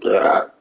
Ah,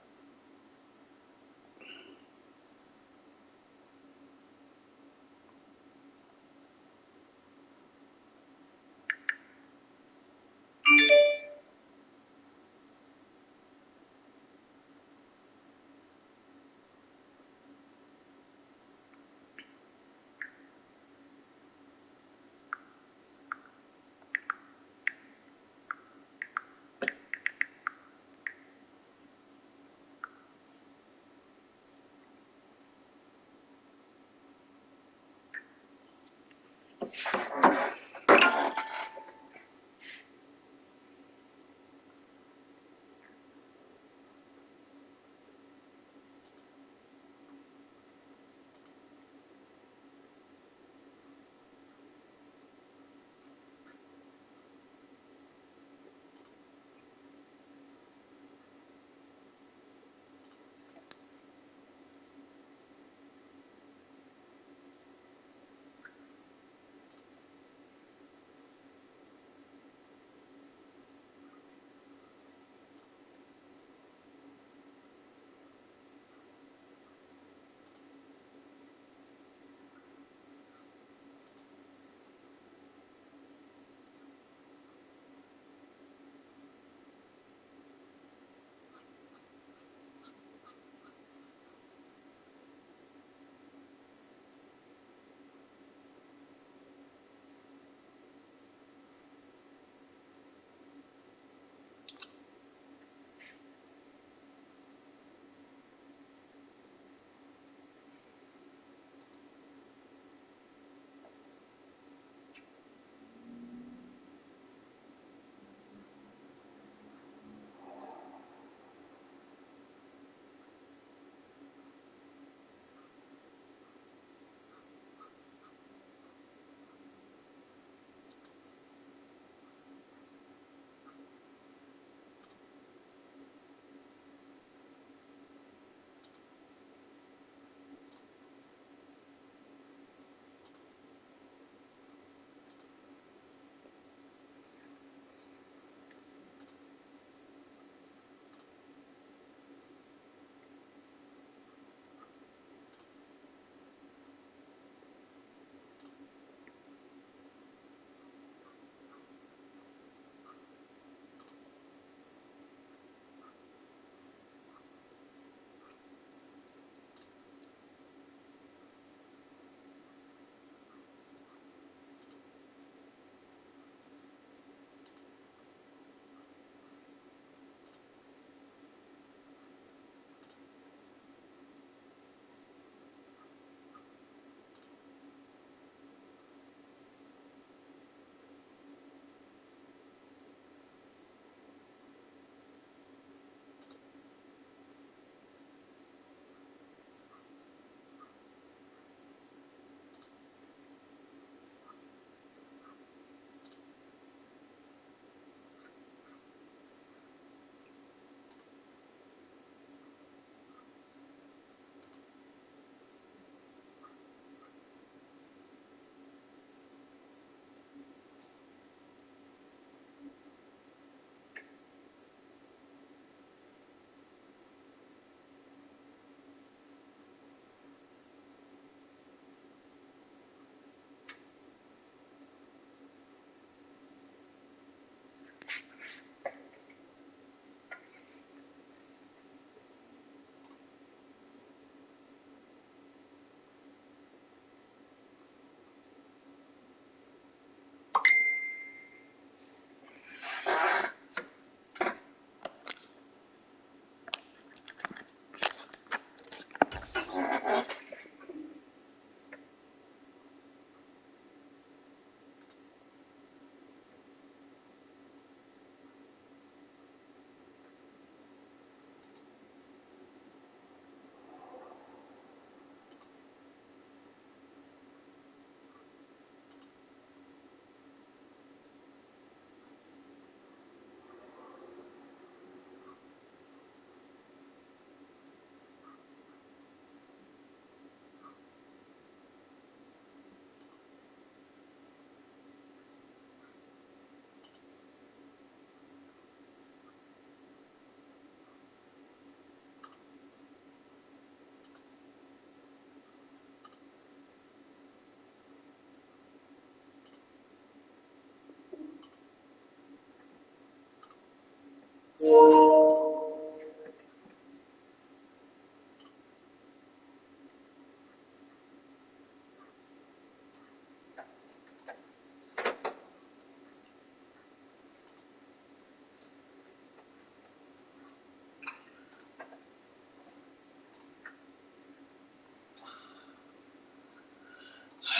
Why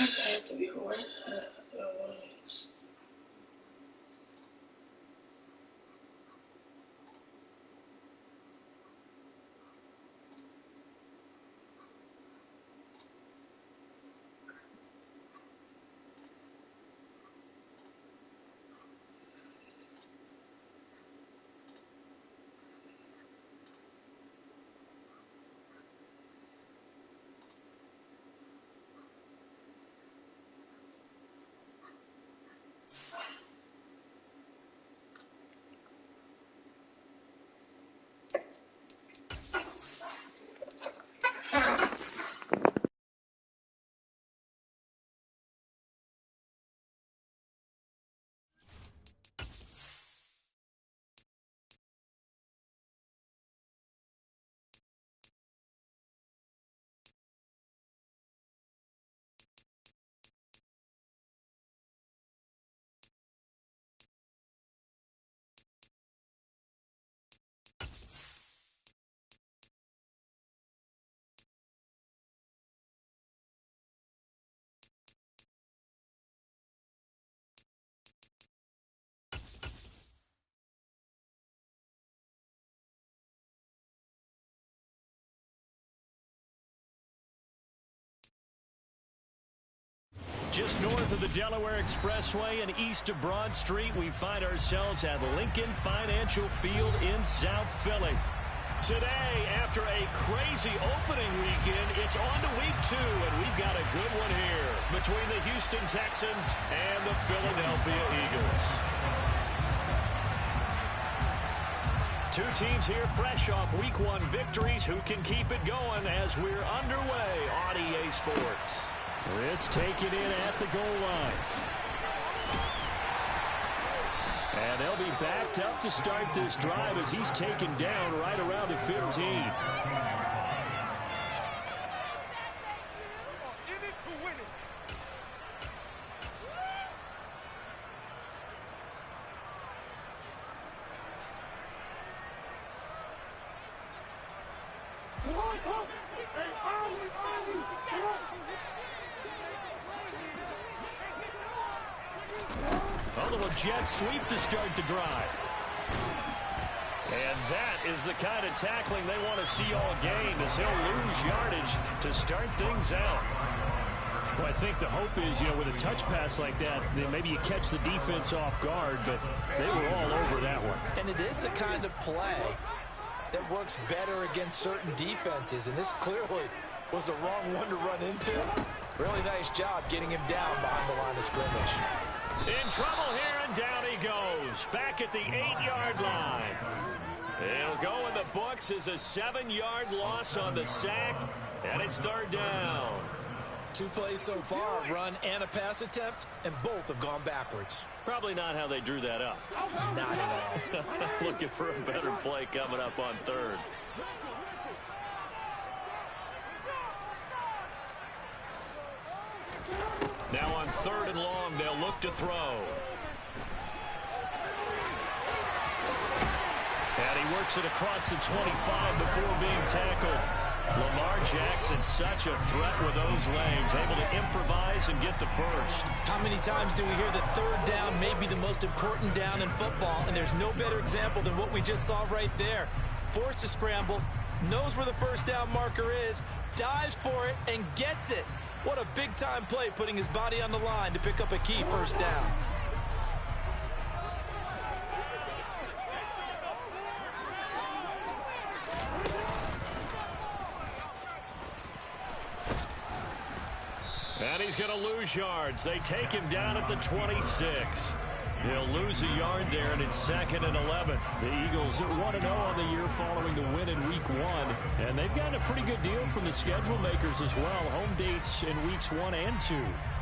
does it have to be? Why does it have to be? Just north of the Delaware Expressway and east of Broad Street, we find ourselves at Lincoln Financial Field in South Philly. Today, after a crazy opening weekend, it's on to week 2, and we've got a good one here between the Houston Texans and the Philadelphia Eagles. Two teams here fresh off week 1 victories. Who can keep it going as we're underway on EA Sports? This taken in at the goal line. And they'll be backed up to start this drive as he's taken down right around the 15. Jet sweep to start the drive. And that is the kind of tackling they want to see all game, as he'll lose yardage to start things out. Well, I think the hope is, with a touch pass like that, then maybe you catch the defense off guard, but they were all over that one. And it is the kind of play that works better against certain defenses, and this clearly was the wrong one to run into. Really nice job getting him down behind the line of scrimmage. In trouble here, and down he goes. Back at the 8-yard line. It'll go in the books as a 7-yard loss on the sack, and it's 3rd down. 2 plays so far, a run and a pass attempt, and both have gone backwards. Probably not how they drew that up. Not at all. Looking for a better play coming up on 3rd. Now on 3rd and long, they'll look to throw. And he works it across the 25 before being tackled. Lamar Jackson, such a threat with those legs, able to improvise and get the first. How many times do we hear that 3rd down may be the most important down in football, and there's no better example than what we just saw right there. Forced to scramble, knows where the 1st down marker is, dives for it, and gets it. What a big-time play, putting his body on the line to pick up a key 1st down. And he's going to lose yards. They take him down at the 26. He'll lose a yard there, and it's 2nd and 11. The Eagles are 1-0 on the year following the win in Week 1. And they've gotten a pretty good deal from the schedule makers as well. Home dates in Weeks 1 and 2.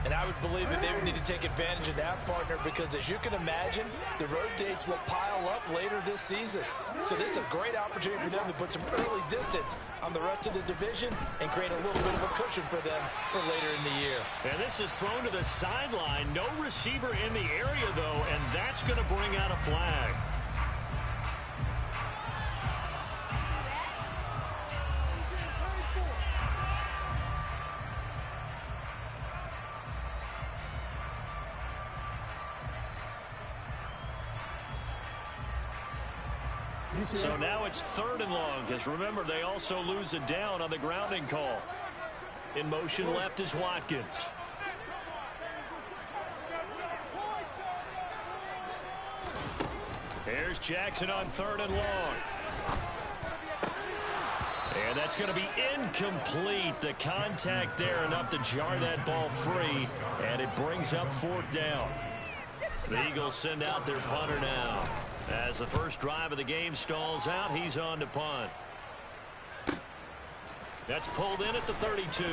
And I would believe that they would need to take advantage of that, partner, because as you can imagine, the road dates will pile up later this season. So this is a great opportunity for them to put some early distance on the rest of the division and create a little bit of a cushion for them for later in the year. And this is thrown to the sideline. No receiver in the area, though, and that's going to bring out a flag. So now it's 3rd and long, because remember, they also lose a down on the grounding call. In motion left is Watkins. Here's Jackson on 3rd and long. And that's going to be incomplete. The contact there enough to jar that ball free, and it brings up 4th down. The Eagles send out their punter now. As the first drive of the game stalls out, he's on to punt. That's pulled in at the 32.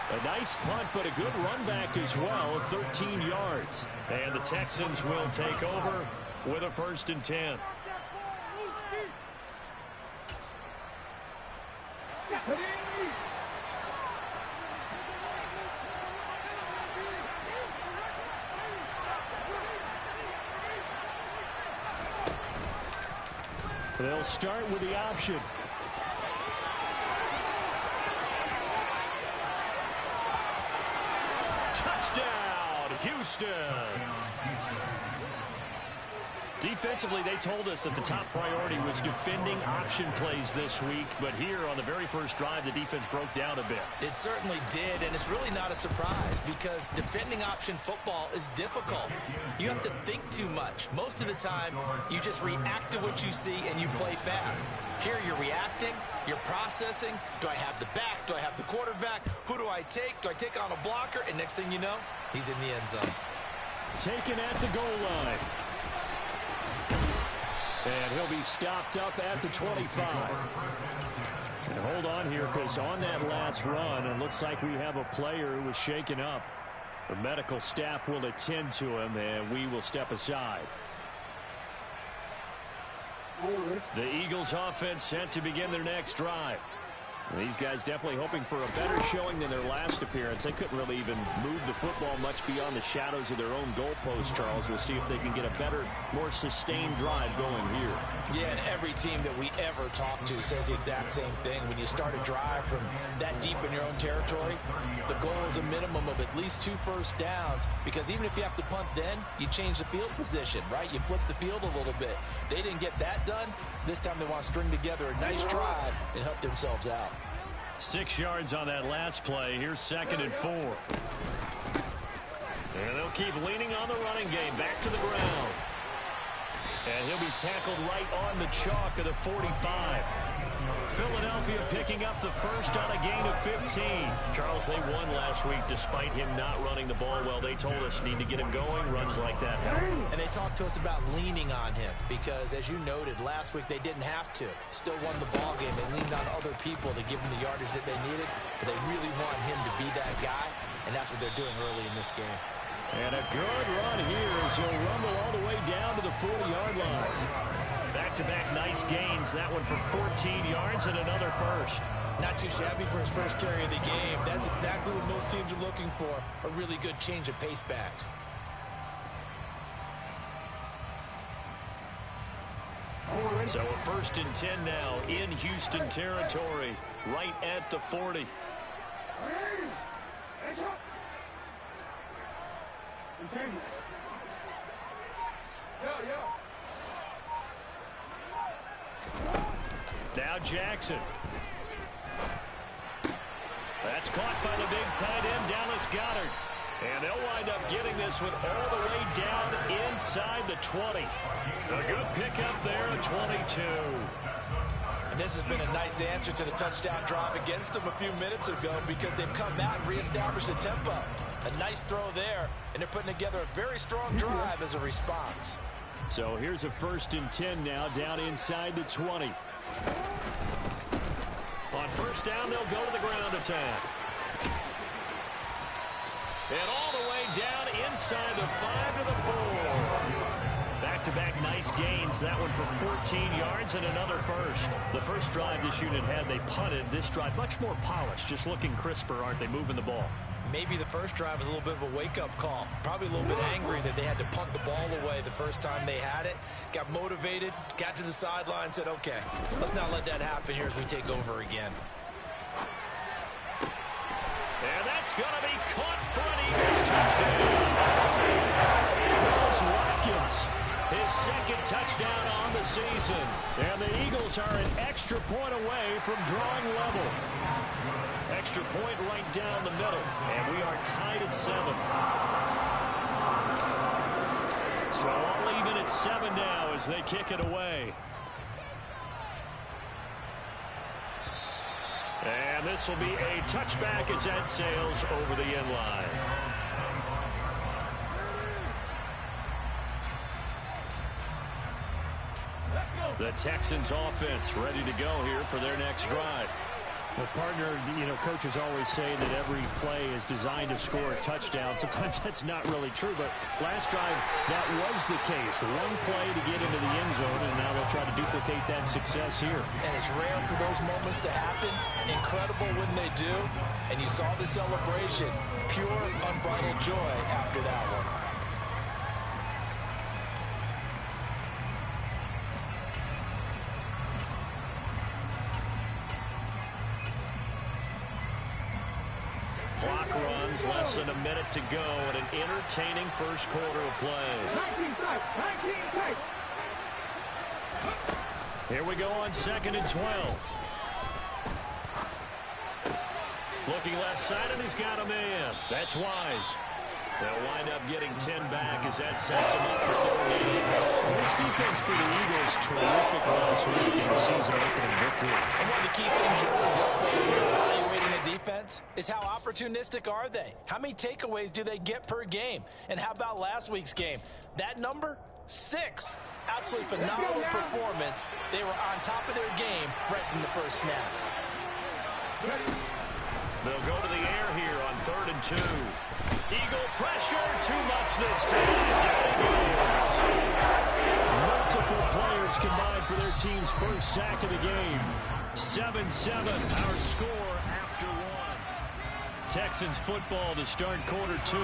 A nice punt, but a good run back as well, 13 yards. And the Texans will take over with a 1st and 10. They'll start with the option. Touchdown, Houston. Defensively, they told us that the top priority was defending option plays this week, but here on the very first drive, the defense broke down a bit. It certainly did, and it's really not a surprise because defending option football is difficult. You have to think too much. Most of the time, you just react to what you see and you play fast. Here you're reacting, you're processing. Do I have the back? Do I have the quarterback? Who do I take? Do I take on a blocker? And next thing you know, he's in the end zone. Taken at the goal line. And he'll be stopped up at the 25. And hold on here, because on that last run, it looks like we have a player who was shaken up. The medical staff will attend to him, and we will step aside. The Eagles offense set to begin their next drive. These guys definitely hoping for a better showing than their last appearance. They couldn't really even move the football much beyond the shadows of their own goalpost, Charles. We'll see if they can get a better, more sustained drive going here. Yeah, and every team that we ever talk to says the exact same thing. When you start a drive from that deep in your own territory, the goal is a minimum of at least 2 first downs, because even if you have to punt then, you change the field position, right? You flip the field a little bit. They didn't get that done. This time they want to string together a nice drive and help themselves out. 6 yards on that last play. Here's 2nd and 4. And they'll keep leaning on the running game. Back to the ground. And he'll be tackled right on the chalk of the 45. Philadelphia picking up the first on a gain of 15. Charles, they won last week despite him not running the ball well. They told us need to get him going. Runs like that help. And they talked to us about leaning on him because, as you noted, last week they didn't have to. Still won the ball game. They leaned on other people to give them the yardage that they needed, but they really want him to be that guy, and that's what they're doing early in this game. And a good run here as he'll rumble all the way down to the 40-yard line. Back-to-back nice gains. That one for 14 yards and another first. Not too shabby for his first carry of the game. That's exactly what most teams are looking for, a really good change of pace back. So a 1st and 10 now in Houston territory, right at the 40. Now Jackson. That's caught by the big tight end, Dallas Goedert. And they'll wind up getting this one all the way down inside the 20. A good pickup there at 22. And this has been a nice answer to the touchdown drive against them a few minutes ago because they've come out and reestablished the tempo. A nice throw there, and they're putting together a very strong drive as a response. So here's a 1st and 10 now down inside the 20. On 1st down, they'll go to the ground attack. And all the way down inside the 5 to the 4. Back-to-back nice gains. That one for 14 yards and another first. The first drive this unit had, they punted. This drive, much more polished, just looking crisper, aren't they, moving the ball? Maybe the first drive was a little bit of a wake-up call. Probably a little bit angry that they had to punt the ball away the first time they had it. Got motivated, got to the sideline, said, okay, let's not let that happen here as we take over again. And that's going to be caught for an Eagles touchdown. Quez Watkins, his second touchdown on the season. And the Eagles are an extra point away from drawing level. Extra point right down the middle. And we are tied at 7. So all even at 7 now as they kick it away. And this will be a touchback as that sails over the end line. The Texans offense ready to go here for their next drive. Well, partner, coaches always say that every play is designed to score a touchdown. Sometimes that's not really true, but last drive, that was the case. One play to get into the end zone, and now they'll try to duplicate that success here. And it's rare for those moments to happen. Incredible when they do. And you saw the celebration. Pure, unbridled joy after that one. Clock runs, less than a minute to go, and an entertaining first quarter of play. Here we go on 2nd and 12. Looking left side, and he's got a man. That's Wise. They'll wind up getting 10 back as that sets them up for 3rd down. This defense for the Eagles, terrific last week in the season-opening victory. And one of the key things you're always look for when you're evaluating a defense is how opportunistic are they? How many takeaways do they get per game? And how about last week's game? That number? 6. Absolutely phenomenal performance. They were on top of their game right from the first snap. They'll go to the air here on 3rd and 2. Eagle pressure, too much this time. Multiple players combined for their team's first sack of the game. 7-7, our score after 1. Texans football to start quarter 2.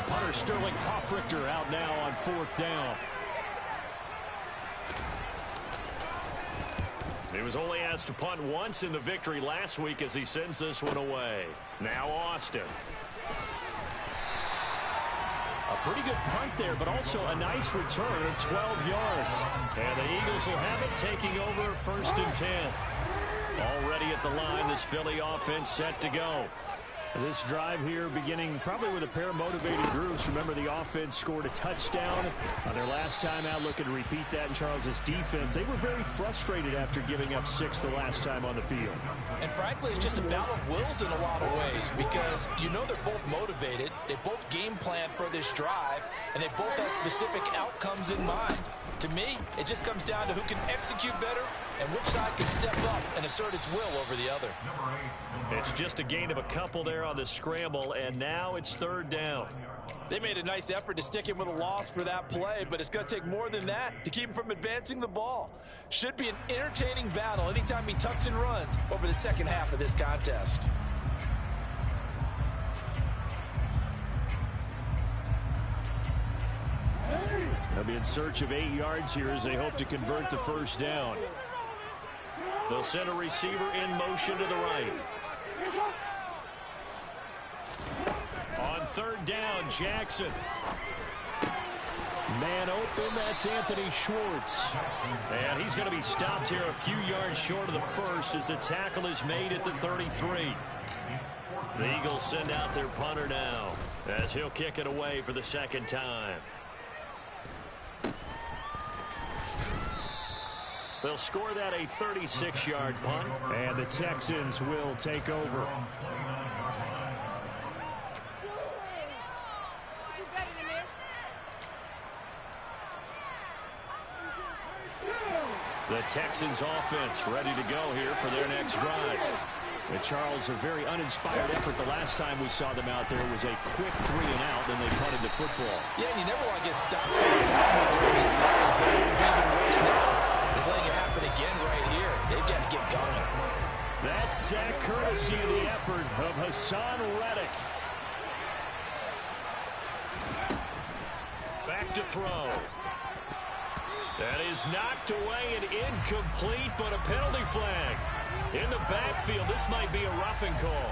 Punter Sterling Hoffrichter out now on 4th down. He was only asked to punt once in the victory last week as he sends this one away. Now Austin. A pretty good punt there, but also a nice return of 12 yards. And the Eagles will have it, taking over 1st and 10. Already at the line, this Philly offense set to go. This drive here beginning probably with a pair of motivated groups. Remember, the offense scored a touchdown on their last time out. Looking to repeat that in Charles' defense. They were very frustrated after giving up 6 the last time on the field. And frankly, it's just a battle of wills in a lot of ways because they're both motivated. They both game plan for this drive, and they both have specific outcomes in mind. To me, it just comes down to who can execute better and which side can step up and assert its will over the other. It's just a gain of a couple there on the scramble, and now it's 3rd down. They made a nice effort to stick him with a loss for that play, but it's going to take more than that to keep him from advancing the ball. Should be an entertaining battle anytime he tucks and runs over the second half of this contest. They'll be in search of 8 yards here as they hope to convert the 1st down. They'll send a receiver in motion to the right. On 3rd down, Jackson. Man open, that's Anthony Schwartz. And he's going to be stopped here a few yards short of the 1st as the tackle is made at the 33. The Eagles send out their punter now as he'll kick it away for the 2nd time. They'll score that a 36-yard punt. And the Texans will take over. The Texans offense ready to go here for their next drive. And Charles, a very uninspired effort the last time we saw them out there was a quick 3 and out, then they punted the football. Yeah, and you never want to get stopped so suddenly during these series, but it would be even worse now. He's letting it happen again right here. They've got to get going. That sack courtesy of the effort of Haason Reddick. Back to throw. That is knocked away and incomplete, but a penalty flag. In the backfield, this might be a roughing call.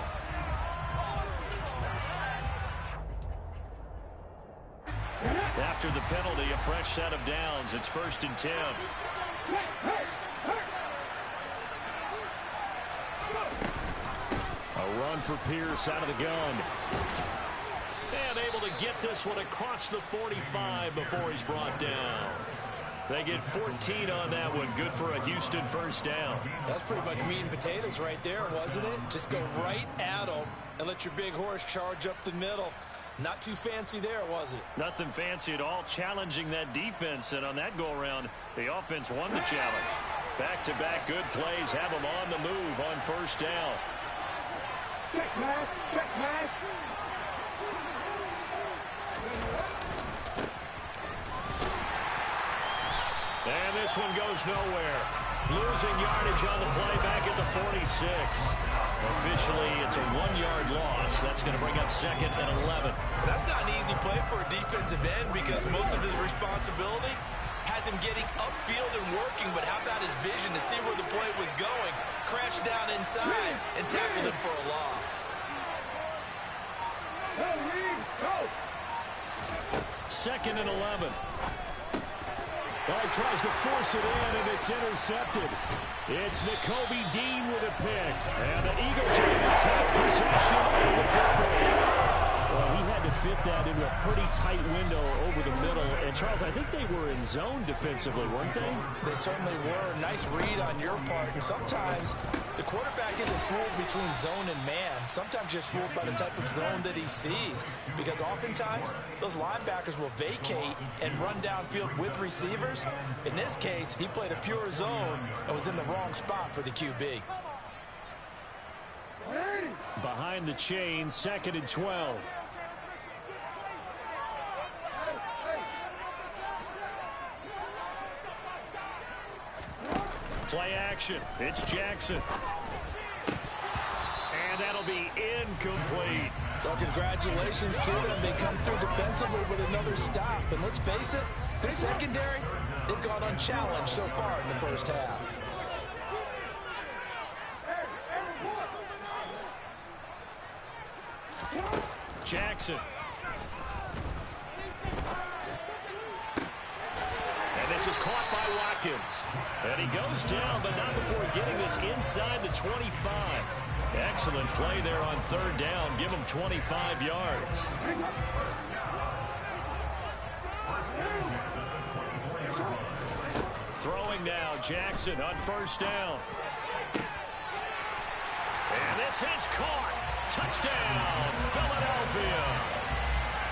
After the penalty, a fresh set of downs. It's 1st and 10. A run for Pierce out of the gun. And able to get this one across the 45 before he's brought down. They get 14 on that one. Good for a Houston first down. That's pretty much meat and potatoes right there, wasn't it? Just go right at them and let your big horse charge up the middle. Not too fancy there, was it? Nothing fancy at all, challenging that defense. And on that go-around, the offense won the challenge. Back-to-back good plays have them on the move on first down. Check pass, check pass. And this one goes nowhere. Losing yardage on the play back at the 46. Officially, it's a 1-yard loss. That's going to bring up 2nd and 11. That's not an easy play for a defensive end because most of his responsibility has him getting upfield and working, but how about his vision to see where the play was going, crashed down inside, and tackled him for a loss. 2nd and 11. Oh, he tries to force it in, and it's intercepted. It's Nakobe Dean with a pick. And the Eagles are going to take possession of the football. Well, he had to fit that into a pretty tight window over the middle. And, Charles, I think they were in zone defensively, weren't they? They certainly were. Nice read on your part. And sometimes the quarterback isn't fooled between zone and man. Sometimes just fooled by the type of zone that he sees. Because oftentimes, those linebackers will vacate and run downfield with receivers. In this case, he played a pure zone and was in the wrong spot for the QB. Behind the chain, 2nd and 12. Play action. It's Jackson. And that'll be incomplete. Well, congratulations to them. They come through defensively with another stop. And let's face it, the secondary, they've gone unchallenged so far in the first half. Jackson. And this is caught by Watkins. And he goes down, but not before getting this inside the 25. Excellent play there on 3rd down. Give him 25 yards. Throwing now, Jackson on 1st down. And this is caught. Touchdown, Philadelphia.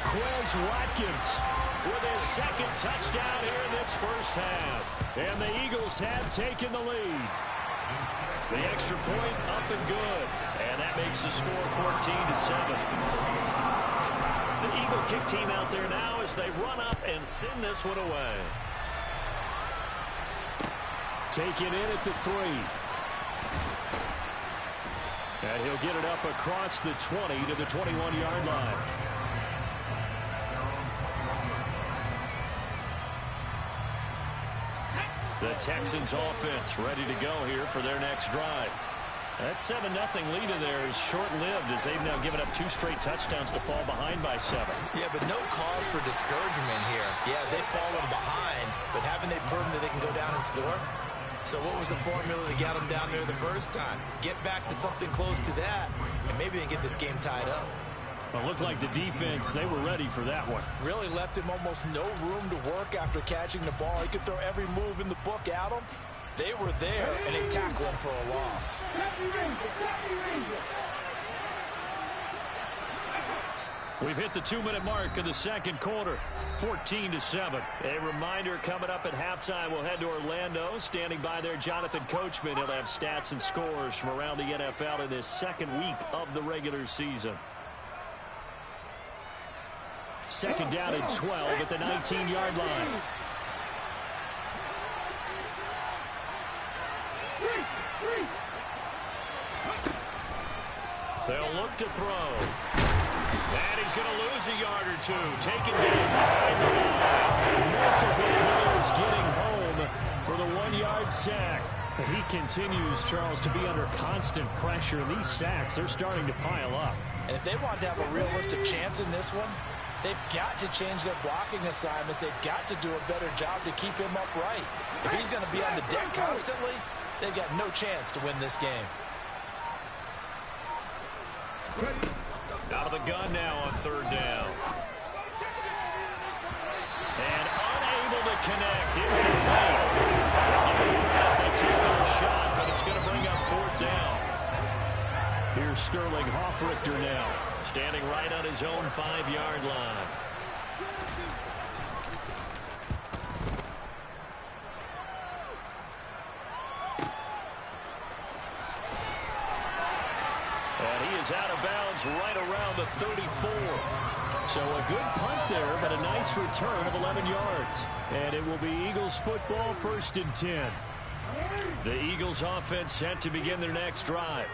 Quez Watkins with his 2nd touchdown here in this first half. And the Eagles have taken the lead. The extra point up and good. And that makes the score 14-7. The Eagle kick team out there now as they run up and send this one away. Taken in at the 3. And he'll get it up across the 20 to the 21-yard line. The Texans offense ready to go here for their next drive. That 7-0 lead of theirs is short-lived as they've now given up 2 straight touchdowns to fall behind by 7. Yeah, but no cause for discouragement here. Yeah, they've fallen behind, but haven't they proven that they can go down and score? So what was the formula that got them down there the first time? Get back to something close to that, and maybe they can get this game tied up. Well, it looked like the defense, they were ready for that one. Really left him almost no room to work after catching the ball. He could throw every move in the book at him. They were there, and they tackled him for a loss. We've hit the 2-minute mark of the second quarter, 14-7. A reminder coming up at halftime, we'll head to Orlando. Standing by there, Jonathan Coachman. He'll have stats and scores from around the NFL in this second week of the regular season. Second down and 12 at the 19-yard line. They'll look to throw. And he's going to lose a yard or two. Taken down behind the line. Multiple players getting home for the 1-yard sack. He continues, Charles, to be under constant pressure. And these sacks, they're starting to pile up. And if they want to have a realistic chance in this one, they've got to change their blocking assignments. They've got to do a better job to keep him upright. If he's going to be on the deck constantly, they've got no chance to win this game. Out of the gun now on third down. And unable to connect. Incomplete. They take the shot, but it's going to bring up fourth down. Here's Sterling Hoffrichter now. Standing right on his own 5-yard line. And he is out of bounds right around the 34. So a good punt there, but a nice return of 11 yards. And it will be Eagles football, 1st and 10. The Eagles offense set to begin their next drive.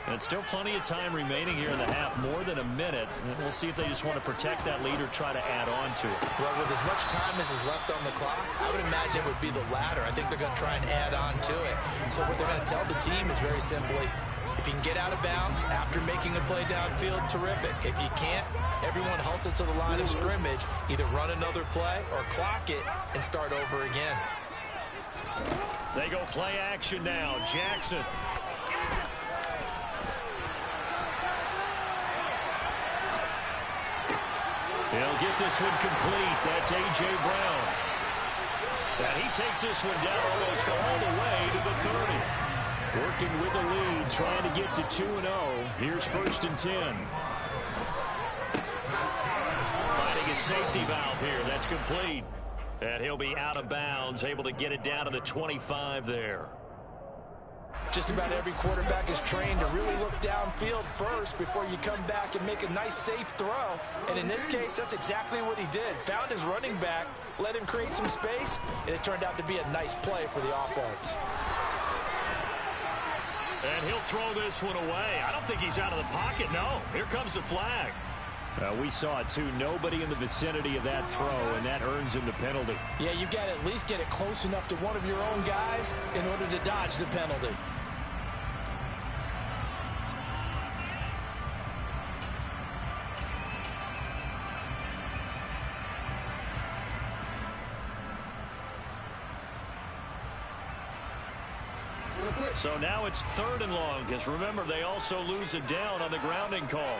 And still plenty of time remaining here in the half, more than a minute. And we'll see if they just want to protect that lead or try to add on to it. Well, with as much time as is left on the clock, I would imagine it would be the latter. I think they're going to try and add on to it. So what they're going to tell the team is very simply, if you can get out of bounds after making a play downfield, terrific. If you can't, everyone hustle to the line of scrimmage, either run another play or clock it and start over again. They go play action now. Jackson. He'll get this one complete. That's A.J. Brown. And he takes this one down almost all the way to the 30. Working with a lead, trying to get to 2-0. Here's 1st and 10. Finding a safety valve here. That's complete. And he'll be out of bounds, able to get it down to the 25 there. Just about every quarterback is trained to really look downfield first before you come back and make a nice, safe throw. And in this case, that's exactly what he did. Found his running back, let him create some space, and it turned out to be a nice play for the offense. And he'll throw this one away. I don't think he's out of the pocket, no. Here comes the flag. We saw it, too. Nobody in the vicinity of that throw, and that earns him the penalty. Yeah, you've got to at least get it close enough to one of your own guys in order to dodge the penalty. So now it's 3rd and long, because remember, they also lose it down on the grounding call.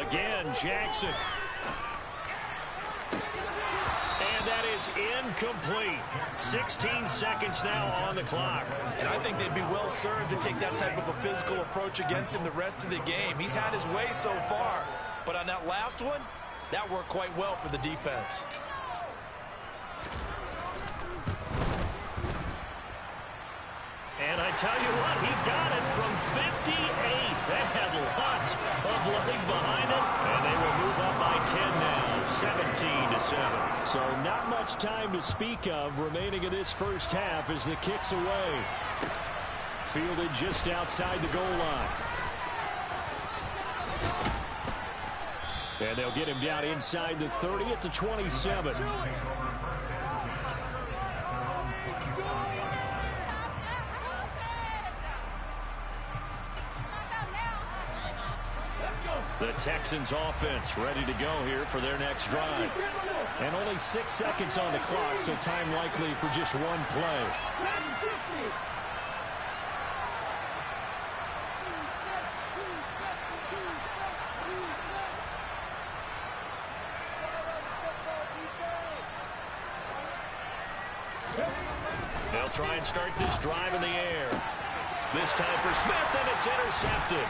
Again, Jackson. And that is incomplete. 16 seconds now on the clock. And I think they'd be well served to take that type of a physical approach against him the rest of the game. He's had his way so far, but on that last one, that worked quite well for the defense. And I tell you what, he got it from 58. They had lots of leg behind it, and they will move up by 10 now, 17-7. So not much time to speak of remaining in this first half as the kick's away. Fielded just outside the goal line. And they'll get him down inside the 30 at the 27. The Texans offense ready to go here for their next drive. And only 6 seconds on the clock, so time likely for just one play. They'll try and start this drive in the air. This time for Smith, and it's intercepted.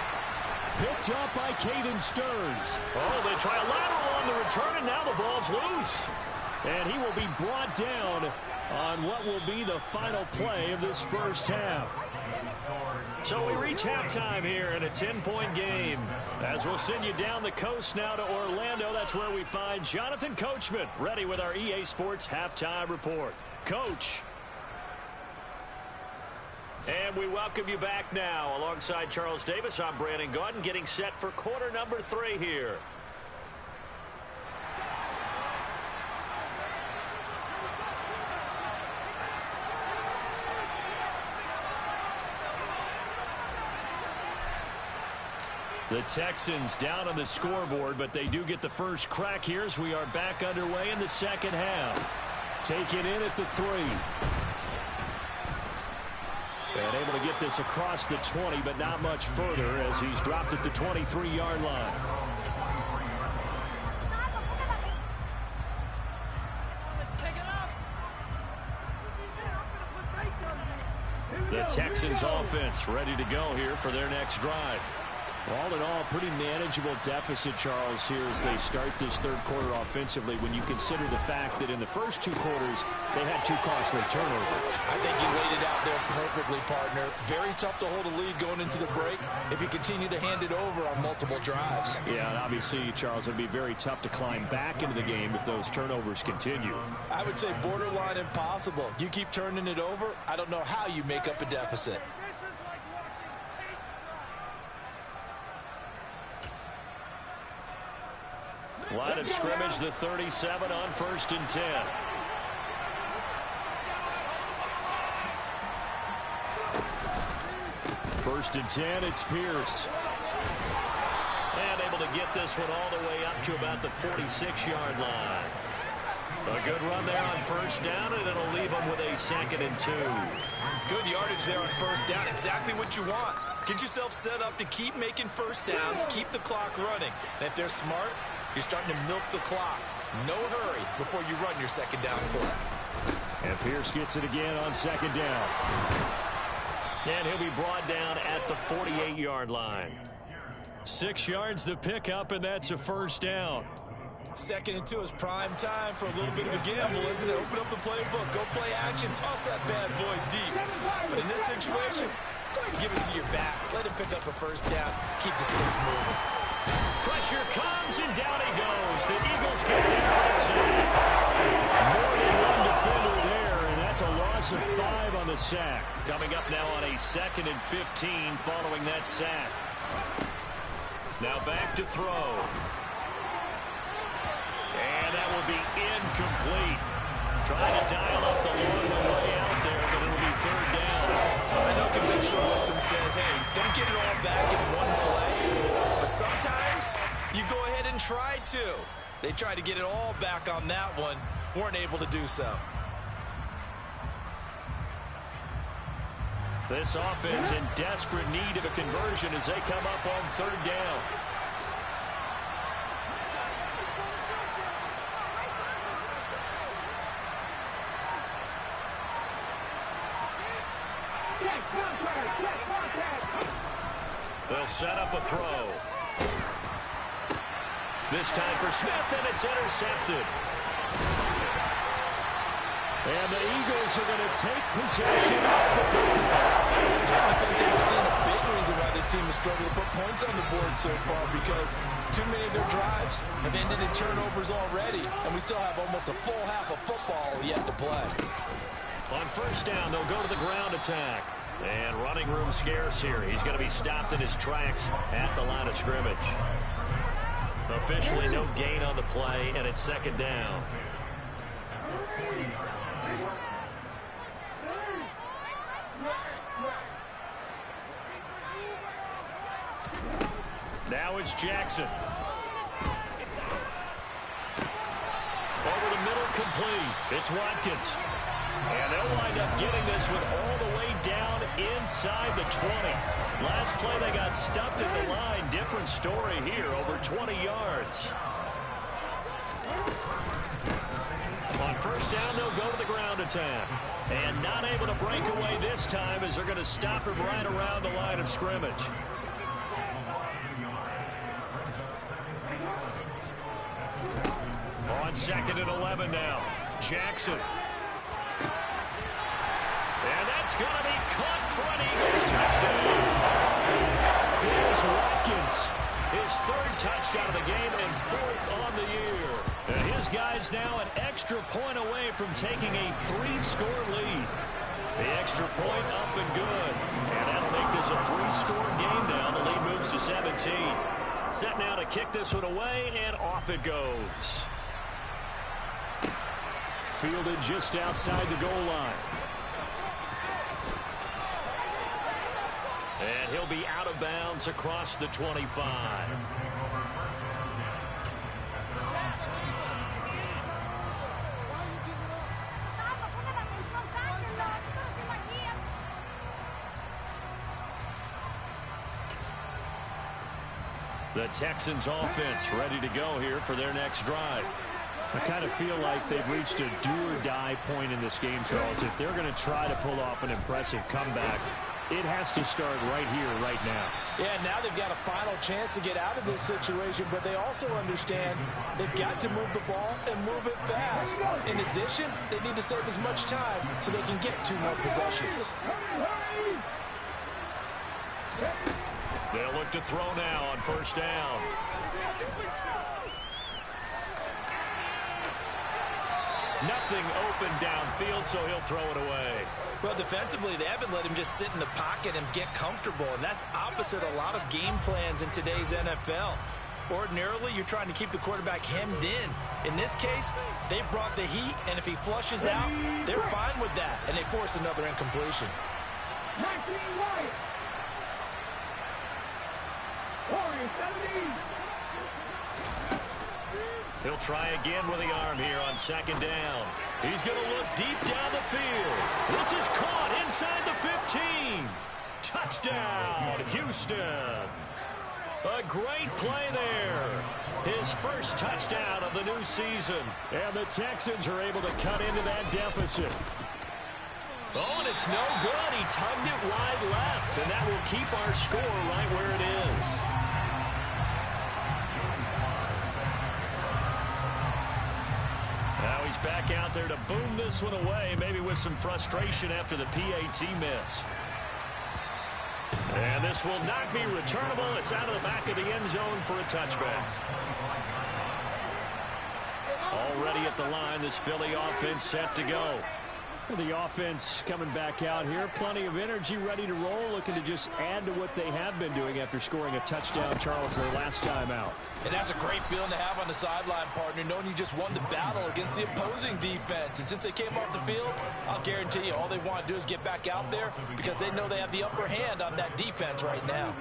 Picked up by Caden Stearns. Oh, they try a lateral on the return, and now the ball's loose. And he will be brought down on what will be the final play of this first half. So we reach halftime here in a 10-point game. As we'll send you down the coast now to Orlando, that's where we find Jonathan Coachman ready with our EA Sports halftime report. Coach. And we welcome you back now. Alongside Charles Davis, I'm Brandon Gaudin, getting set for quarter number 3 here. The Texans down on the scoreboard, but they do get the first crack here as we are back underway in the second half. Take it in at the 3. And able to get this across the 20, but not much further as he's dropped at the 23-yard line. The Texans offense ready to go here for their next drive. All in all, pretty manageable deficit, Charles, here as they start this third quarter offensively when you consider the fact that in the first 2 quarters, they had 2 costly turnovers. I think you laid it out there perfectly, partner. Very tough to hold a lead going into the break if you continue to hand it over on multiple drives. Yeah, and obviously, Charles, it would be very tough to climb back into the game if those turnovers continue. I would say borderline impossible. You keep turning it over, I don't know how you make up a deficit. Line of scrimmage, the 37 on 1st and 10. First and 10, it's Pierce. And able to get this one all the way up to about the 46-yard line. A good run there on 1st down, and it'll leave them with a 2nd and 2. Good yardage there on 1st down. Exactly what you want. Get yourself set up to keep making 1st downs, keep the clock running. And if they're smart, you're starting to milk the clock. No hurry before you run your 2nd down play. And Pierce gets it again on 2nd down. And he'll be brought down at the 48-yard line. 6 yards the pickup, and that's a 1st down. 2nd and 2 is prime time for a little bit of a gamble, isn't it? Open up the playbook, go play action, toss that bad boy deep. But in this situation, go ahead and give it to your back. Let him pick up a 1st down. Keep the sticks moving. Pressure comes, and down he goes. The Eagles get there for the sack. More than one defender there, and that's a loss of 5 on the sack. Coming up now on a 2nd and 15 following that sack. Now back to throw. And that will be incomplete. Trying to dial up the long way out there, but it'll be 3rd down. I know conventional wisdom says, hey, don't get it all back in one play. But sometimes you go ahead and try to. They tried to get it all back on that one. Weren't able to do so. This offense in desperate need of a conversion as they come up on 3rd down. They'll set up a throw. This time for Smith, and it's intercepted. And the Eagles are going to take possession of the football. I certainly think that we're seeing a big reason why this team has struggled to put points on the board so far, because too many of their drives have ended in turnovers already, and we still have almost a full half of football yet to play. On 1st down, they'll go to the ground attack. And running room scarce here. He's going to be stopped in his tracks at the line of scrimmage. Officially no gain on the play, and it's 2nd down. Now it's Jackson. Over the middle, complete. It's Watkins. And they'll wind up getting this one all the way down inside the 20. Last play, they got stuffed at the line. Different story here, over 20 yards. On 1st down, they'll go to the ground attack. And not able to break away this time as they're going to stop him right around the line of scrimmage. On 2nd and 11 now. Jackson. And that's going to be caught for an Eagles touchdown. Quez Watkins, his 3rd touchdown of the game and 4th on the year. And his guy's now an extra point away from taking a 3-score lead. The extra point up and good. And that'll make this a 3-score game now. The lead moves to 17. Set now to kick this one away, and off it goes. Fielded just outside the goal line. And he'll be out of bounds across the 25. The Texans offense ready to go here for their next drive. I kind of feel like they've reached a do-or-die point in this game, Charles. If they're going to try to pull off an impressive comeback, it has to start right here, right now. Yeah, now they've got a final chance to get out of this situation, but they also understand they've got to move the ball and move it fast. In addition, they need to save as much time so they can get 2 more possessions. They'll look to throw now on 1st down. Nothing open downfield, so he'll throw it away. Well, defensively, they haven't let him just sit in the pocket and get comfortable, and that's opposite a lot of game plans in today's NFL. Ordinarily, you're trying to keep the quarterback hemmed in. In this case, they brought the heat, and if he flushes out, they're fine with that, and they force another incompletion. He'll try again with the arm here on 2nd down. He's going to look deep down the field. This is caught inside the 15. Touchdown, Houston. A great play there. His 1st touchdown of the new season. And the Texans are able to cut into that deficit. Oh, and it's no good. He tugged it wide left, and that will keep our score right where it is. Now he's back out there to boom this one away, maybe with some frustration after the PAT miss. And this will not be returnable. It's out of the back of the end zone for a touchback. Already at the line, this Philly offense set to go. The offense coming back out here. Plenty of energy, ready to roll, looking to just add to what they have been doing after scoring a touchdown, Charles, their last time out. And that's a great feeling to have on the sideline, partner, knowing you just won the battle against the opposing defense. And since they came off the field, I'll guarantee you all they want to do is get back out there because they know they have the upper hand on that defense right now.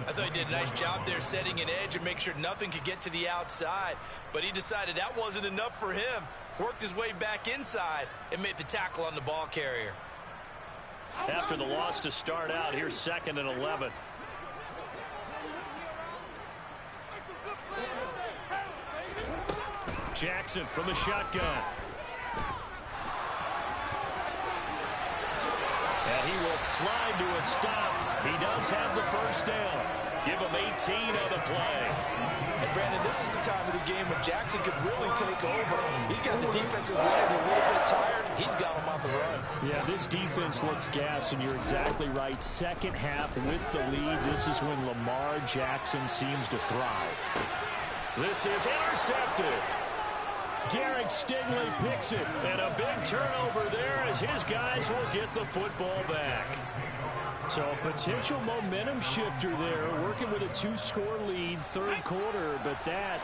I thought he did a nice job there setting an edge and make sure nothing could get to the outside. But he decided that wasn't enough for him. Worked his way back inside and made the tackle on the ball carrier. After the loss to start out, here's 2nd and 11. Jackson from the shotgun. And he will slide to a stop. He does have the 1st down. Give him 18 on the play. And Brandon, this is the time of the game when Jackson could really take over. He's got the defense's legs a little bit tired. He's got them on the run. Yeah, this defense looks gassed, and you're exactly right. 2nd half with the lead. This is when Lamar Jackson seems to thrive. This is intercepted. Derek Stingley picks it. And a big turnover there as his guys will get the football back. So a potential momentum shifter there, working with a 2-score lead, 3rd quarter, but that,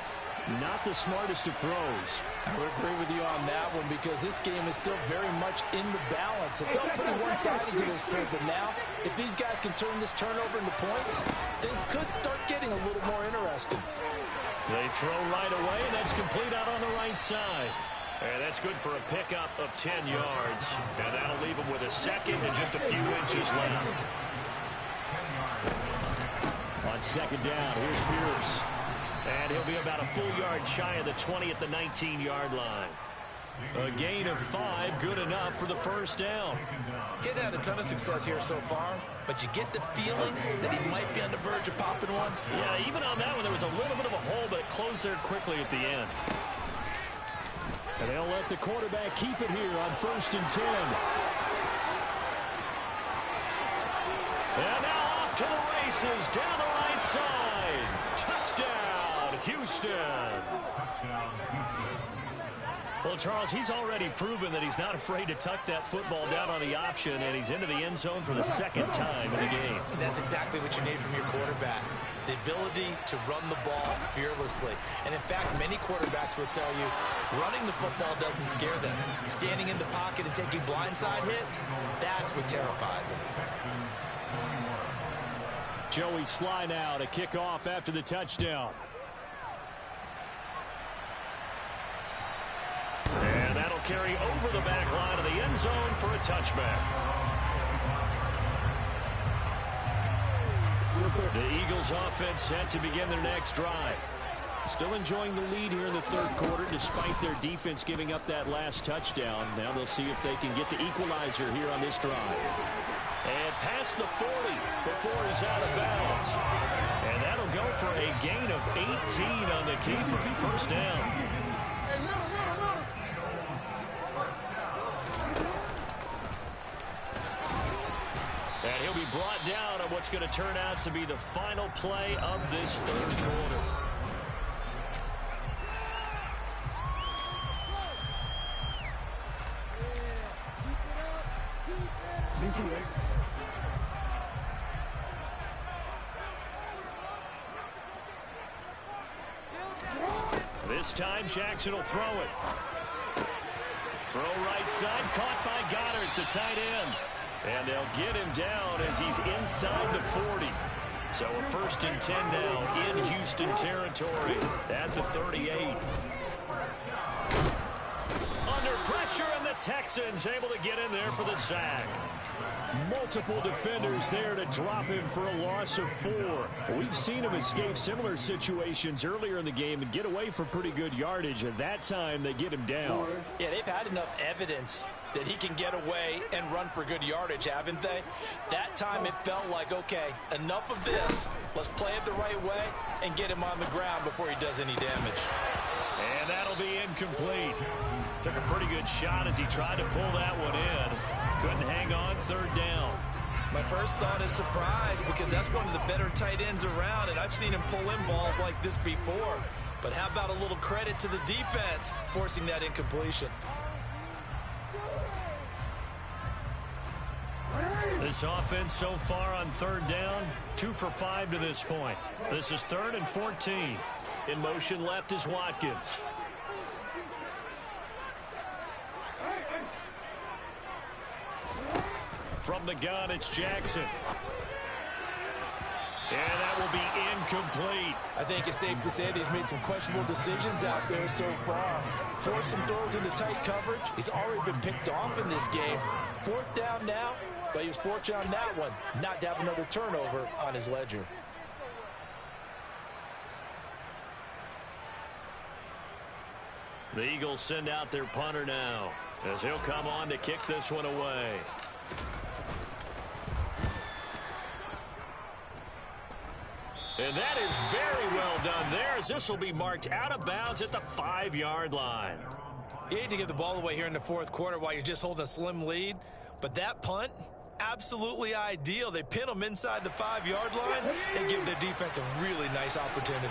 not the smartest of throws. I would agree with you on that one because this game is still very much in the balance. It felt pretty one-sided to this point, but now, if these guys can turn this turnover into points, things could start getting a little more interesting. They throw right away, and that's complete out on the right side. And that's good for a pickup of 10 yards. And that'll leave him with a 2nd and just a few inches left. On 2nd down, here's Pierce. And he'll be about a full yard shy of the 20 at the 19-yard line. A gain of 5, good enough for the first down. He had a ton of success here so far, but you get the feeling that he might be on the verge of popping one. Yeah, even on that one, there was a little bit of a hole, but it closed there quickly at the end. And they'll let the quarterback keep it here on 1st and 10. And now off to the races, down the right side. Touchdown, Houston. Well, Charles, he's already proven that he's not afraid to tuck that football down on the option, and he's into the end zone for the 2nd time in the game. And that's exactly what you need from your quarterback. The ability to run the ball fearlessly. And in fact, many quarterbacks will tell you running the football doesn't scare them. Standing in the pocket and taking blindside hits, that's what terrifies them. Joey Sly now to kick off after the touchdown. And that'll carry over the back line of the end zone for a touchback. The Eagles offense set to begin their next drive. Still enjoying the lead here in the 3rd quarter despite their defense giving up that last touchdown. Now they'll see if they can get the equalizer here on this drive. And past the 40 before he's out of bounds. And that'll go for a gain of 18 on the keeper. First down. And he'll be brought down on what's going to turn out to be the final play of this 3rd quarter. This time Jackson will throw it. Throw right side, caught by Goddard, the tight end. And they'll get him down as he's inside the 40. So a 1st and 10 now in Houston territory at the 38. Under pressure, and the Texans able to get in there for the sack. Multiple defenders there to drop him for a loss of 4. We've seen him escape similar situations earlier in the game and get away for pretty good yardage. At that time, they get him down. Yeah, they've had enough evidence that he can get away and run for good yardage, haven't they? That time it felt like, okay, enough of this. Let's play it the right way and get him on the ground before he does any damage. And that'll be incomplete. Took a pretty good shot as he tried to pull that one in. Couldn't hang on, 3rd down. My first thought is surprise because that's one of the better tight ends around, and I've seen him pull in balls like this before. But how about a little credit to the defense forcing that incompletion? This offense so far on 3rd down, 2 for 5 to this point. This is 3rd and 14. In motion left is Watkins. From the gun, it's Jackson. And that will be incomplete. I think it's safe to say that he's made some questionable decisions out there so far. Forced some throws into tight coverage. He's already been picked off in this game. 4th down now, but he was fortunate on that one not to have another turnover on his ledger. The Eagles send out their punter now as he'll come on to kick this one away. And that is very well done there as this will be marked out of bounds at the 5-yard line. You hate to give the ball away here in the 4th quarter while you're just holding a slim lead, but that punt, absolutely ideal. They pin them inside the 5-yard line and give their defense a really nice opportunity.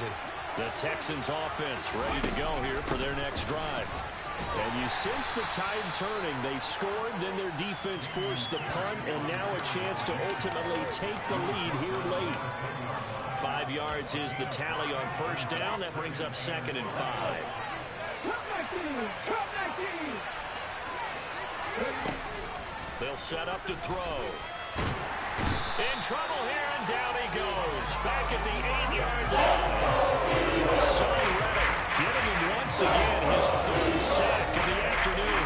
The Texans offense ready to go here for their next drive. And you sense the tide turning. They scored, then their defense forced the punt, and now a chance to ultimately take the lead here late. 5 yards is the tally on 1st down. That brings up 2nd and 5. They'll set up to throw. In trouble here, and down he goes. Back at the 8-yard line. Sonny Reddick giving him once again his 3rd sack of the afternoon.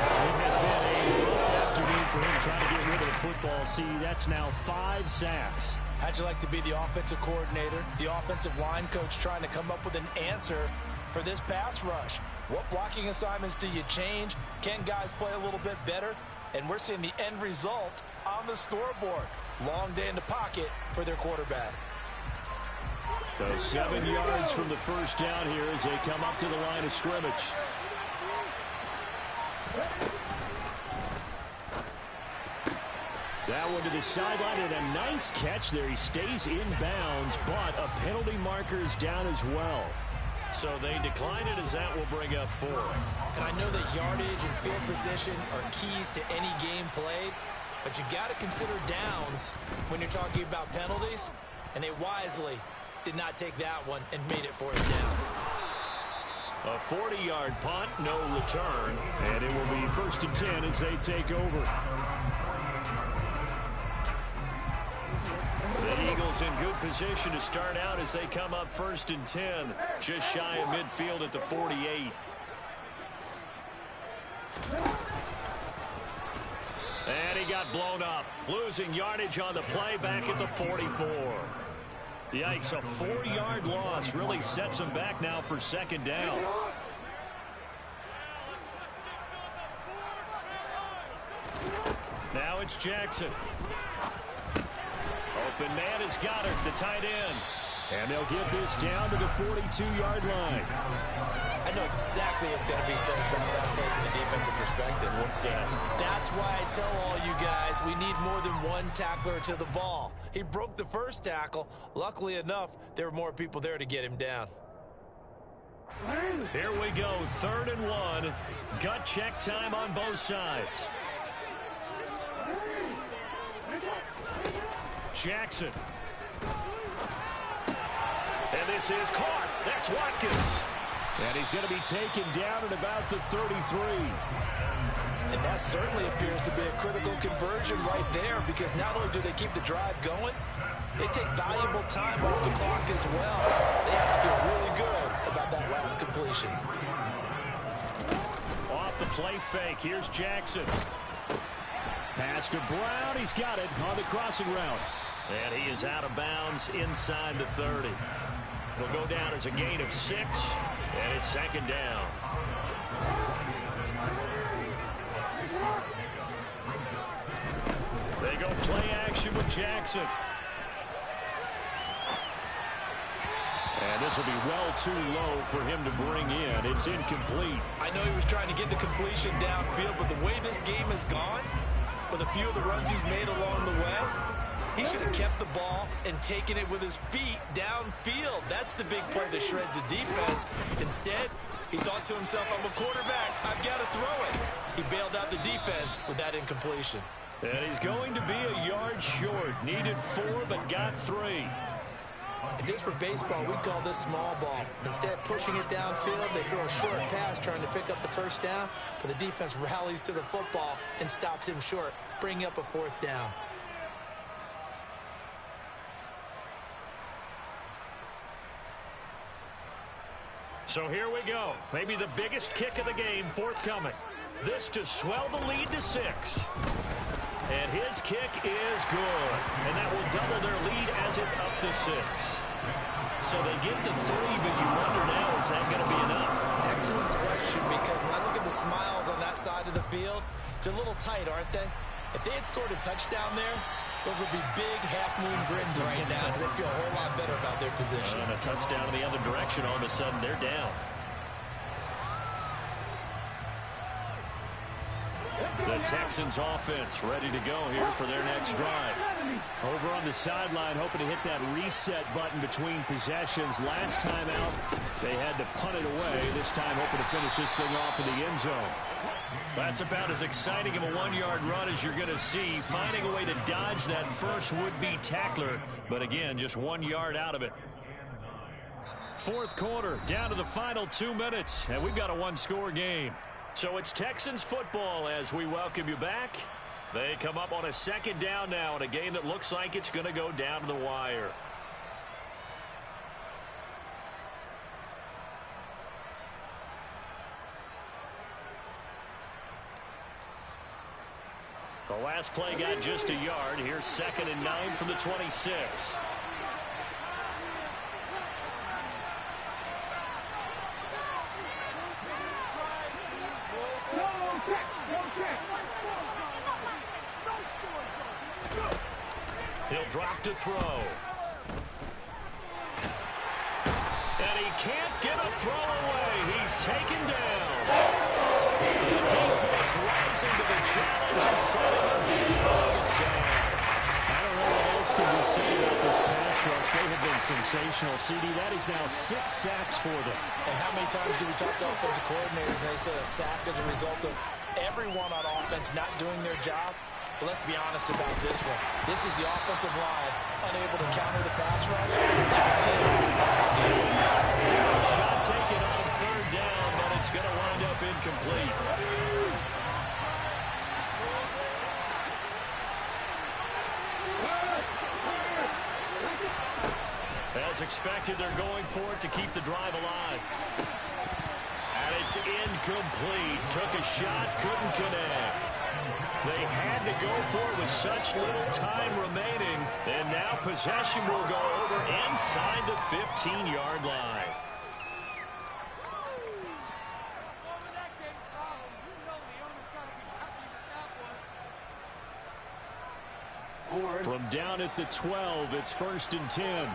It has been a rough afternoon for him trying to get rid of the football. See, that's now 5 sacks. How'd you like to be the offensive coordinator, the offensive line coach trying to come up with an answer for this pass rush. What blocking assignments do you change? Can guys play a little bit better? And we're seeing the end result on the scoreboard. Long day in the pocket for their quarterback. So 7 yards from the first down here as they come up to the line of scrimmage. That one to the sideline, and a nice catch there. He stays in bounds, but a penalty marker is down as well. So they decline it as that will bring up 4. And I know that yardage and field position are keys to any game played, but you got to consider downs when you're talking about penalties, and they wisely did not take that one and made it 4th down. A 40-yard punt, no return, and it will be 1st and 10 as they take over. The Eagles in good position to start out as they come up 1st and 10, just shy of midfield at the 48. And he got blown up, losing yardage on the play back at the 44. Yikes, a 4-yard loss really sets him back now for 2nd down. Now it's Jackson. Open man is Goddard, the tight end. And they'll get this down to the 42-yard line. I know exactly what's going to be said about that play from the defensive perspective. What's that? That's why I tell all you guys we need more than one tackler to the ball. He broke the first tackle. Luckily enough, there were more people there to get him down. Here we go, 3rd and 1. Gut check time on both sides. Jackson. And this is caught. That's Watkins. And he's going to be taken down at about the 33. And that certainly appears to be a critical conversion right there, because not only do they keep the drive going, they take valuable time off the clock as well. They have to feel really good about that last completion. Off the play fake. Here's Jackson. Pass to Brown. He's got it on the crossing route. And he is out of bounds inside the 30. It'll go down as a gain of 6, and it's 2nd down. They go play action with Jackson. And this will be well too low for him to bring in. It's incomplete. I know he was trying to get the completion downfield, but the way this game has gone, with a few of the runs he's made along the way, he should have kept the ball and taken it with his feet downfield. That's the big play that shreds a defense. Instead, he thought to himself, I'm a quarterback, I've got to throw it. He bailed out the defense with that incompletion. And he's going to be a yard short. Needed 4, but got 3. If this were baseball, we'd call this small ball. Instead, pushing it downfield, they throw a short pass trying to pick up the 1st down, but the defense rallies to the football and stops him short, bringing up a 4th down. So here we go. Maybe the biggest kick of the game forthcoming. This to swell the lead to 6. And his kick is good. And that will double their lead as it's up to 6. So they get the 3, but you wonder now, is that going to be enough? Excellent question, because when I look at the smiles on that side of the field, they're a little tight, aren't they? If they had scored a touchdown there, those would be big half-moon grins right now, because they feel a whole lot better about their position. And a touchdown in the other direction, all of a sudden they're down. The Texans offense ready to go here for their next drive. Over on the sideline, hoping to hit that reset button between possessions. Last time out, they had to punt it away. This time, hoping to finish this thing off in the end zone. That's about as exciting of a 1-yard run as you're going to see. Finding a way to dodge that first would-be tackler, but again, just 1 yard out of it. 4th quarter, down to the final 2 minutes, and we've got a 1-score game. So it's Texans football as we welcome you back. They come up on a 2nd down now in a game that looks like it's going to go down to the wire. The last play got just a yard. Here's 2nd and 9 from the 26. He'll drop to throw. And he can't get a throw away. He's taken down. The defense rising to the challenge and setting up the save. I don't know what else can be said about this pass rush. They have been sensational. CD, that is now 6 sacks for them. And how many times do we talk to offensive coordinators and they say a sack is a result of everyone on offense not doing their job? But let's be honest about this one. This is the offensive line unable to counter the pass rush. A shot taken on 3rd down, but it's going to wind up incomplete. As expected, they're going for it to keep the drive alive. And it's incomplete. Took a shot, couldn't connect. They had to go for it with such little time remaining. And now possession will go over inside the 15-yard line. From down at the 12, it's 1st and 10.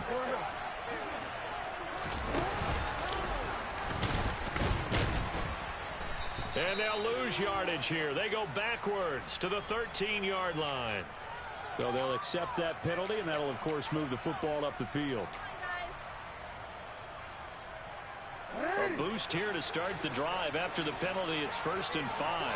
And they'll lose yardage here. They go backwards to the 13-yard line. So they'll accept that penalty, and that'll, of course, move the football up the field. A boost here to start the drive. After the penalty, it's 1st and 5.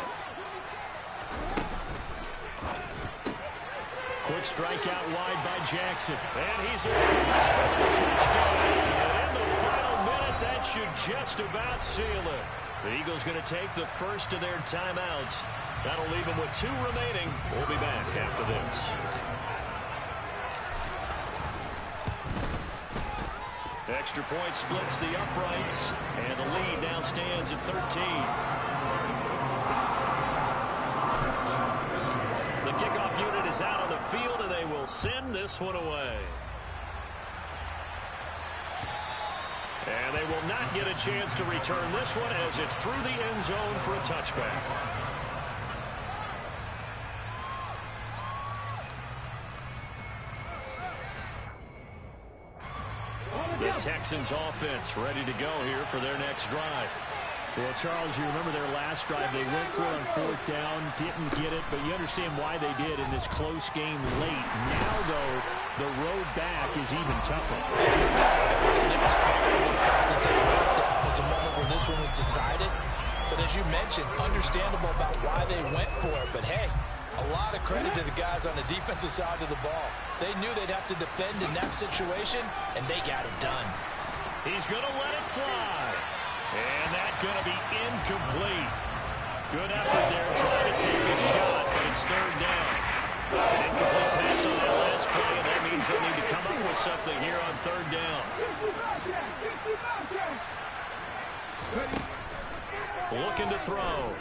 Quick strike out wide by Jackson. And he's across for the touchdown. And in the final minute, that should just about seal it. The Eagles going to take the first of their timeouts. That'll leave them with 2 remaining. We'll be back after this. Extra point splits the uprights. And the lead now stands at 13. The kickoff unit is out on the field, and they will send this one away. And they will not get a chance to return this one as it's through the end zone for a touchback. The Texans offense ready to go here for their next drive. Well, Charles, you remember their last drive. They went for it on 4th down, didn't get it, but you understand why they did in this close game late. Now, though, the road back is even tougher. It was a moment where this one was decided. But as you mentioned, understandable about why they went for it. But, hey, a lot of credit to the guys on the defensive side of the ball. They knew they'd have to defend in that situation, and they got it done. He's going to let it fly. And that's going to be incomplete. Good effort there trying to take a shot, but it's 3rd down. An incomplete pass on that last play, and that means they'll need to come up with something here on 3rd down. Looking to throw.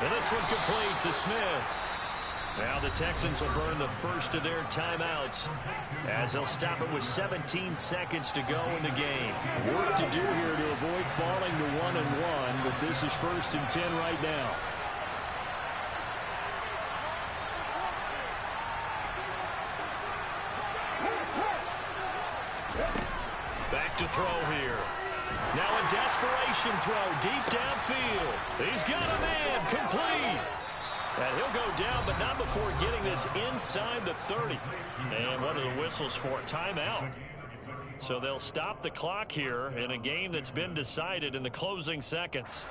And this one complete to Smith. Now the Texans will burn the first of their timeouts as they'll stop it with 17 seconds to go in the game. Work to do here to avoid falling to 1-1, but this is 1st and 10 right now. Back to throw here. Now a desperation throw deep downfield. He's got a man complete. And he'll go down, but not before getting this inside the 30. And what are the whistles for? Timeout. So they'll stop the clock here in a game that's been decided in the closing seconds.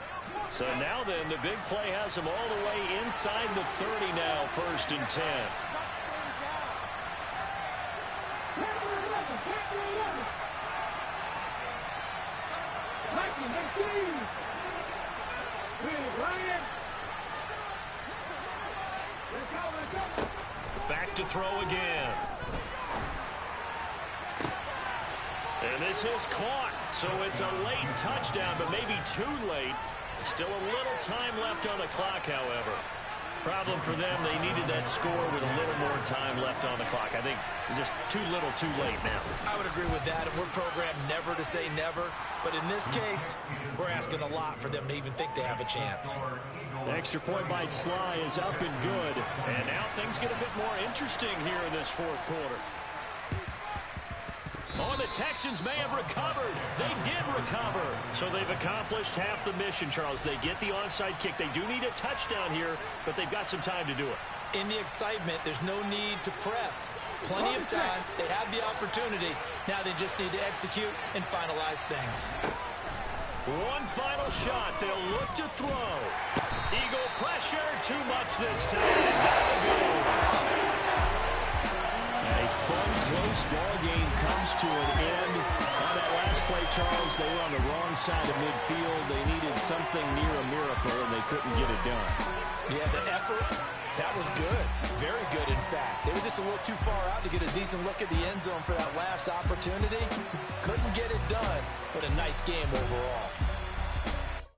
So now then, the big play has them all the way inside the 30 now, 1st and 10. Back to throw again. And this is caught. So it's a late touchdown, but maybe too late. Still a little time left on the clock, however. Problem for them, they needed that score with a little more time left on the clock. I think just too little too late now. I would agree with that, and we're programmed never to say never. But in this case, we're asking a lot for them to even think they have a chance. The extra point by Sly is up and good. And now things get a bit more interesting here in this fourth quarter. Oh, the Texans may have recovered. They did recover. So they've accomplished half the mission, Charles. They get the onside kick. They do need a touchdown here, but they've got some time to do it. In the excitement, there's no need to press. Plenty of time. They have the opportunity. Now they just need to execute and finalize things. One final shot. They'll look to throw. Eagle pressure. Too much this time. Down goes. A fun, close ball game comes to an end. On that last play, Charles, they were on the wrong side of midfield. They needed something near a miracle, and they couldn't get it done. Yeah, the effort, that was good. Very good, in fact. They were just a little too far out to get a decent look at the end zone for that last opportunity. Couldn't get it done, but a nice game overall.